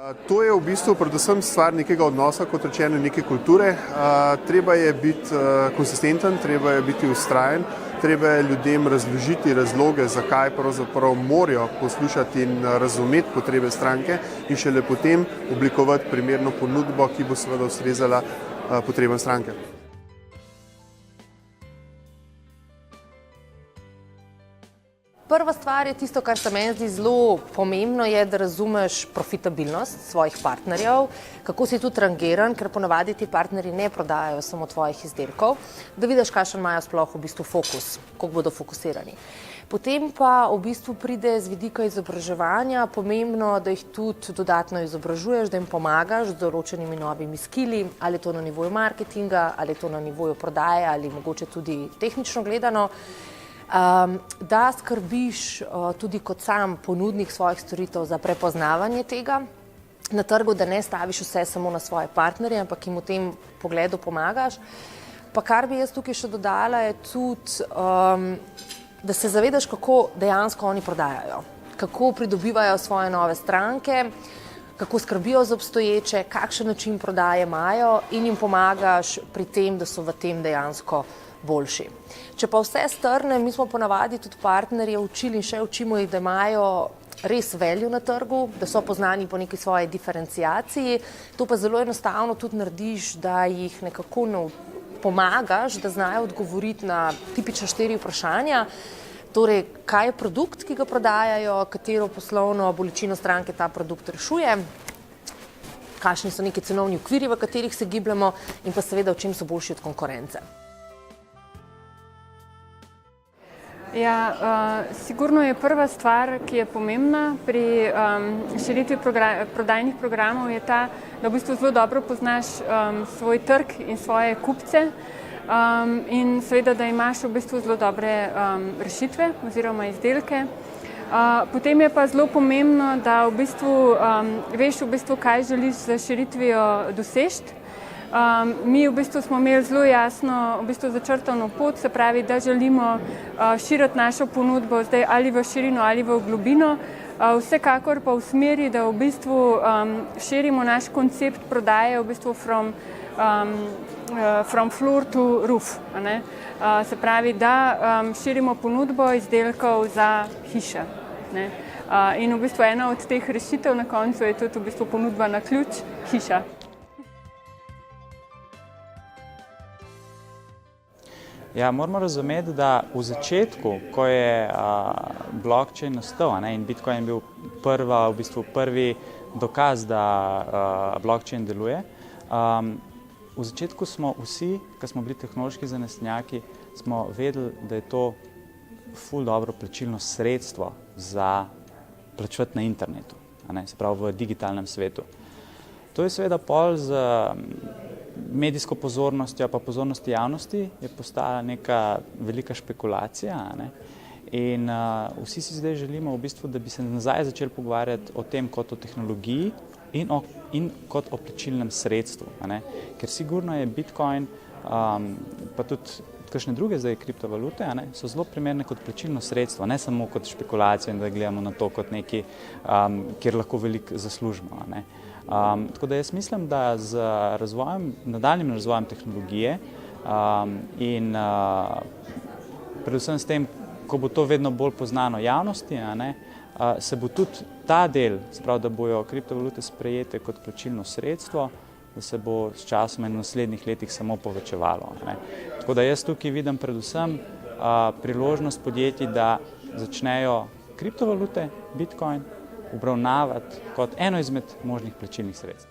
To je v bistvu predvsem stvar nekega odnosa, kot rečeno, neke kulture. Treba je biti konsistenten, treba je biti vztrajen, treba je ljudem razložiti razloge, zakaj pravzaprav morajo poslušati in razumeti potrebe stranke in šele potem oblikovati primerno ponudbo, ki bo seveda ustrezala potrebam stranke. Prva stvar je tisto, kar se meni zdi zelo pomembno, je, da razumeš profitabilnost svojih partnerjev, kako si tudi rangiran, ker ponavadi ti partnerji ne prodajajo samo tvojih izdelkov, da vidiš, kakšen imajo sploh v bistvu fokus, kako bodo fokusirani. Potem pa v bistvu pride z vidika izobraževanja pomembno, da jih tudi dodatno izobražuješ, da jim pomagaš z določenimi novimi skili, ali je to na nivoju marketinga, ali je to na nivoju prodaje, ali mogoče tudi tehnično gledano. Da skrbiš tudi kot sam ponudnik svojih storitev za prepoznavanje tega na trgu, da ne staviš vse samo na svoje partnerje, ampak jim v tem pogledu pomagaš. Pa kar bi jaz tukaj še dodala je tudi, da se zavedaš, kako dejansko oni prodajajo, kako pridobivajo svoje nove stranke, kako skrbijo za obstoječe, kakšen način prodaje imajo in jim pomagaš pri tem, da so v tem dejansko boljši. Če pa vse strne, mi smo ponavadi tudi partnerje učili in še učimo jih, da imajo res value na trgu, da so poznani po neki svoji diferenciaciji. To pa zelo enostavno tudi narediš, da jih nekako pomagaš, da znajo odgovoriti na tipična 4 vprašanja. Torej, kaj je produkt, ki ga prodajajo, katero poslovno bolečino stranke ta produkt rešuje, kakšni so neki cenovni okviri, v katerih se gibljamo in pa seveda, v čem so boljši od konkurence. Ja, sigurno je prva stvar, ki je pomembna pri širitvi prodajnih programov, je ta, da v bistvu zelo dobro poznaš svoj trg in svoje kupce in seveda, da imaš v bistvu zelo dobre rešitve oziroma izdelke. Potem je pa zelo pomembno, da v bistvu veš, kaj želiš z širitvijo doseči. Mi v bistvu smo imeli zelo jasno začrtano pot, se pravi, da želimo širiti našo ponudbo zdaj ali v širino ali v globino, vsekakor pa v smeri, da v bistvu širimo naš koncept prodaje v bistvu from floor to roof. Se pravi, da širimo ponudbo izdelkov za hiše. In v bistvu ena od teh rešitev na koncu je tudi v bistvu ponudba na ključ hiša. Ja, moramo razumeti, da v začetku, ko je blockchain nastal in Bitcoin bil prvi dokaz, da blockchain deluje, v začetku smo vsi, ki smo bili tehnološki zanesenjaki, smo vedeli, da je to ful dobro plačilno sredstvo za plačevati na internetu, se pravi v digitalnem svetu. To je seveda pol z medijsko pozornostjo pa pozornosti javnosti je postala neka velika špekulacija in vsi si zdaj želimo v bistvu, da bi se nazaj začeli pogovarjati o tem kot o tehnologiji in kot o plačilnem sredstvu, ker sigurno je Bitcoin pa tudi kakšne druge zdaj kriptovalute so zelo primerne kot plačilno sredstvo, ne samo kot špekulacijo in da gledamo na to kot neki, kjer lahko veliko zaslužimo. Tako da jaz mislim, da z nadaljnjim razvojem tehnologije in predvsem s tem, ko bo to vedno bolj poznano javnosti, se bo tudi ta del, se pravi, da bojo kriptovalute sprejete kot plačilno sredstvo, da se bo s časom in v naslednjih letih samo povečevalo. Tako da jaz tukaj vidim predvsem priložnost podjetij, da začnejo kriptovalute, Bitcoin, obravnavati kot eno izmed možnih plačilnih sredstev.